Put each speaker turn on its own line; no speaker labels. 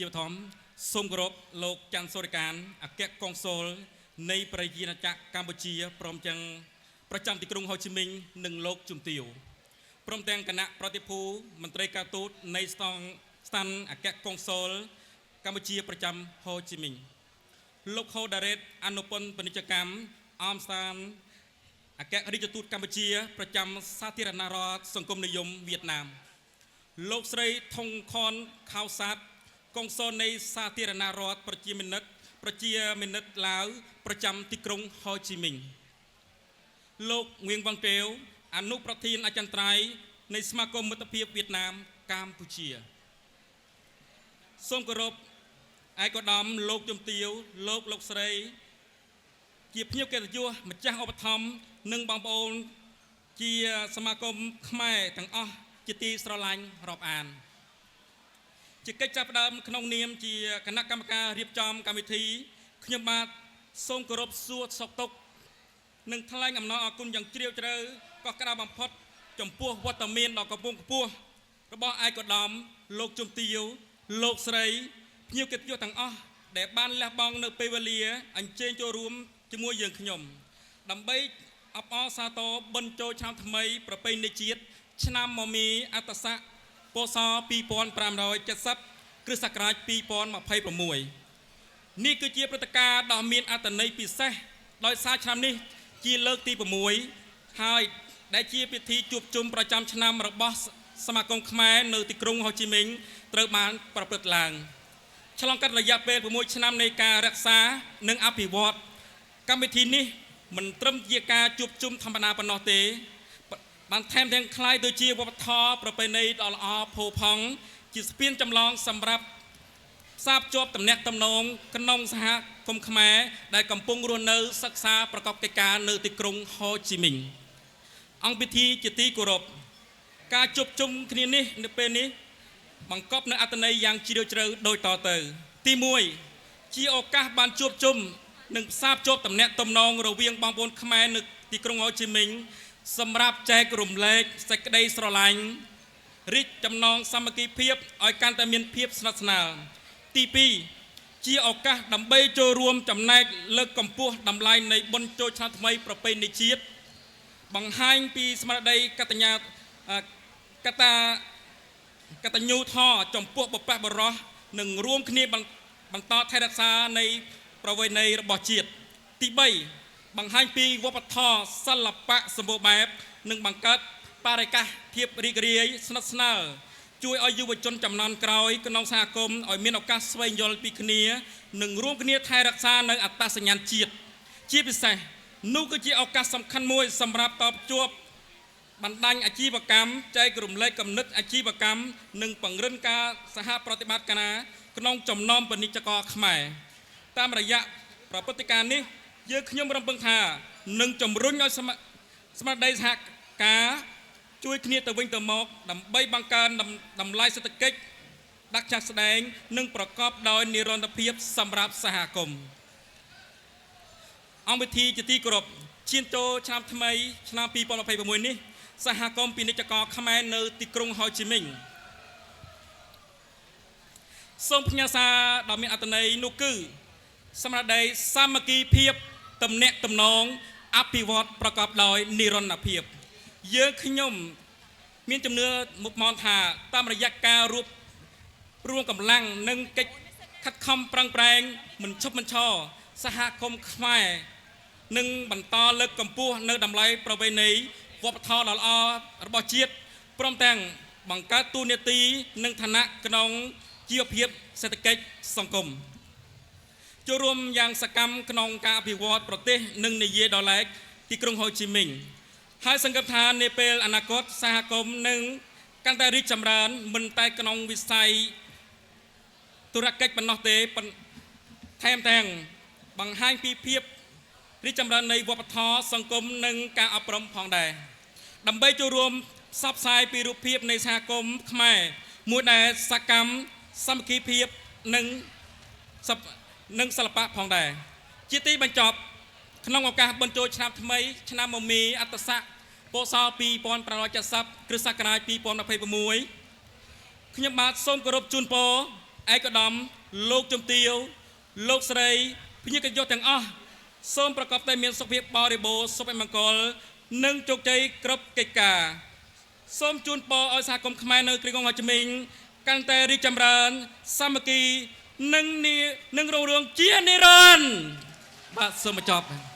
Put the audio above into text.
ជាបឋមសូមគោរពលោកច័ន្ទសូរិកានអគ្គកុងស៊ុលនៃប្រជាណាចក្រកម្ពុជាព្រមទាំងប្រចាំទីក្រុងហូជីមិញនិងលោកជំទាវព្រមទាំងគណៈប្រតិភូមន្ត្រីការទូតនៃស្ថានអគ្គកុងស៊ុលកម្ពុជាប្រចាំហូជីមិញលោកខូដារ៉េតអនុពន្ធពាណិជ្ជកម្មអមស្ថានអគ្គរដ្ឋទូតកម្ពុជាប្រចាំសាធារណរដ្ឋសង្គមនិយមវៀតណាមលោកស្រីថុងខនខៅសាទកុងស៊ុលនៃសាធារណរដ្ឋប្រជាមានិតឡាវប្រចាំទីក្រុងហូជីមិញលោកងៀងវ៉ាងតេវអនុប្រធានអចិន្ត្រៃយ៍នៃសមាគមមិត្តភាពវៀតណាមកម្ពុជាសូមគោរពឯកឧត្តមលោកជំទាវលោកស្រីជាភ្ញៀវកិត្តិយសម្ចាស់ឧបត្ថម្ភនិងបងប្អូនជាសមាគមខ្មែរទាំងអស់ជាទីស្រឡាញ់រាប់អានជាកិច្ចចាប់ផ្ដើមក្នុងនាមជាគណៈកម្មការរៀបចំកម្មវិធីខ្ញុំបាទសូមគោរពសួរសុខទុក្ខនិងថ្លែងអំណរអគុណយ៉ាងជ្រាលជ្រៅកោះក្តៅបំផុតចំពោះវត្តមានដ៏កំពុងខ្ពស់របស់ឯកឧត្តមលោកជំទាវលោកស្រីភ្ញៀវកិត្តិយសទាំងអស់ដែលបានលះបង់នៅពេលវេលាអញ្ជើញចូលរួមជាមួយយើងខ្ញុំដើម្បីអបអរសាទរបុណ្យចូលឆ្នាំថ្មីប្រពៃណីជាតិឆ្នាំមមីអត្តស័កពស2570គ្រិស្តសករាជ2026នេះគឺជាព្រឹត្តិការណ៍ដ៏មានអត្ថន័យពិសេសដោយសារឆ្នាំនេះជាលើកទី6ហើយដែលជាពិធីជួបជុំប្រចាំឆ្នាំរបស់សមាគមខ្មែរនៅទីក្រុងហូជីមិញត្រូវបានប្រព្រឹត្តឡើងឆ្លងកាត់រយៈពេល6ឆ្នាំនៃការរក្សានិងអភិវឌ្ឍកម្មវិធីនេះមិនត្រឹមជាការជួបជុំធម្មតាប៉ុណ្ណោះទេបានថែមទាំងคล้ายទៅជាវប្បធម៌ប្រពៃណីដ៏ល្អផូរផង់ជាស្ពានចម្លងសម្រាប់ផ្សារភ្ជាប់ទំនាក់ទំនងក្នុងសហគមន៍ខ្មែរដែលកំពុងរស់នៅសិក្សាប្រកបកិច្ចការនៅទីក្រុងហូជីមិញអង្គពិធីជាទីគោរពការជួបជុំគ្នានេះនៅពេលនេះបង្កប់នូវអត្ថន័យយ៉ាងជ្រាលជ្រៅដូចតទៅទី1ជាឱកាសបានជួបជុំនិងផ្សារភ្ជាប់ទំនាក់ទំនងរវាងបងប្អូនខ្មែរនៅទីក្រុងហូជីមិញសម្រាប់ចែករំលែកសេចក្តីស្រឡាញ់រីកចំណងសាមគ្គីភាពឲ្យកាន់តែមានភាពស្និទ្ធស្នាលទី2ជាឱកាសដើម្បីចូលរួមចំណែកលើកកម្ពស់តម្លៃនៃបុណ្យចូលឆ្នាំថ្មីប្រពៃណីជាតិបង្ហាញពីស្មារតីកតញ្ញូធម៌ចំពោះបុព្វបុរសនិងរួមគ្នាបន្តថែរក្សានៃប្រវេណីរបស់ជាតិទី3បង្ហាញពីវប្បធម៌សិល្បៈសម្បូរបែបនិងបង្កើតបរិយាកាសភាពរីករាយស្និទ្ធស្នាលជួយឲ្យយុវជនចំនួនក្រោយក្នុងសហគមន៍ឲ្យមានឱកាសស្វែងយល់ពីគ្នានិងរួមគ្នាថែរក្សានៅអត្តសញ្ញាណជាតិជាពិសេសនោះគឺជាឱកាសសំខាន់មួយសម្រាប់តបជួបបណ្ដាញអាជីវកម្មចែករំលែកគំនិតអាជីវកម្មនិងពង្រឹងការសហប្រតិបត្តិការក្នុងចំណោមពាណិជ្ជករខ្មែរតាមរយៈប្រព្រឹត្តិការណ៍នេះយើងខ្ញុំរំពឹងថានឹងជំរុញឲ្យស្មារតីសហការជួយគ្នាទៅវិញទៅមកដើម្បីបង្កើនតម្លៃសេដ្ឋកិច្ចដាក់ចាស់ស្ដែងនិងប្រកបដោយនិរន្តរភាពសម្រាប់សហគមន៍អង្គវិធីជាទីគោរពឈានចូលឆ្នាំថ្មីឆ្នាំ2026នេះសហគមន៍ពាណិជ្ជករខ្មែរនៅទីក្រុងហូជីមិញសូមផ្ញើសារដ៏មានអត្ថន័យនោះគឺស្មារតីសាមគ្គីភាពទំនាក់ទំនងអភិវឌ្ឍប្រកបដោយនិរន្តរភាពយើងខ្ញុំមានជំនឿមុខមាត់ថាតាមរយៈការរួមកម្លាំងនិងកិច្ចខិតខំប្រឹងប្រែងមិនឈប់មិនឈរសហគមន៍ខ្មែរនឹងបន្តលើកកម្ពស់នៅតម្លៃប្រពៃណីវប្បធម៌ដ៏ល្អរបស់ជាតិព្រមទាំងបង្កើតទូនាទីនិងឋានៈក្នុងជីវភាពសេដ្ឋកិច្ចសង្គមចូលរួមយ៉ាងសកម្មក្នុងការអភិវឌ្ឍប្រទេសនិងនយាយដ៏ឡែកទីក្រុងហូជីមិញហើយសង្កេតថានាពេលអនាគតសហគមន៍នឹងកាន់តែរីកចម្រើនមិនតែក្នុងវិស័យธุរកិច្ចប៉ុណ្ណោះទេថែមទាំងបង្ហាញពីភាពរីកចម្រើននៃវប្បធម៌សង្គមនិងការអប់រំផងដែរដើម្បីចូលរួមផ្សព្វផ្សាយពីរូបភាពនៃសហគមន៍ខ្មែរមួយដែលសកម្មសាមគ្គីភាពនិងសិល្បៈផងដែរជាទីបញ្ចប់ក្នុងឱកាសបុណ្យចូលឆ្នាំថ្មីឆ្នាំមមីអត្តស័កពស2570គ្រិស្តសករាជ2026ខ្ញុំបាទសូមគោរពជូនពរ ឯកឧត្តមលោកជំទាវលោកស្រីភ្នាក់យុទាំងអស់សូមប្រកបតែមានសុខភាពបរិបូរណ៍សុភមង្គលនិងជោគជ័យគ្រប់កិច្ចការសូមជូនពរឲ្យសហគមន៍ខ្មែរនៅក្រុងហូជីមិញកាន់តែរីកចម្រើនសាមគ្គីនិងរុងរឿងជានិរន្តរ៍បាទសូមបញ្ចប់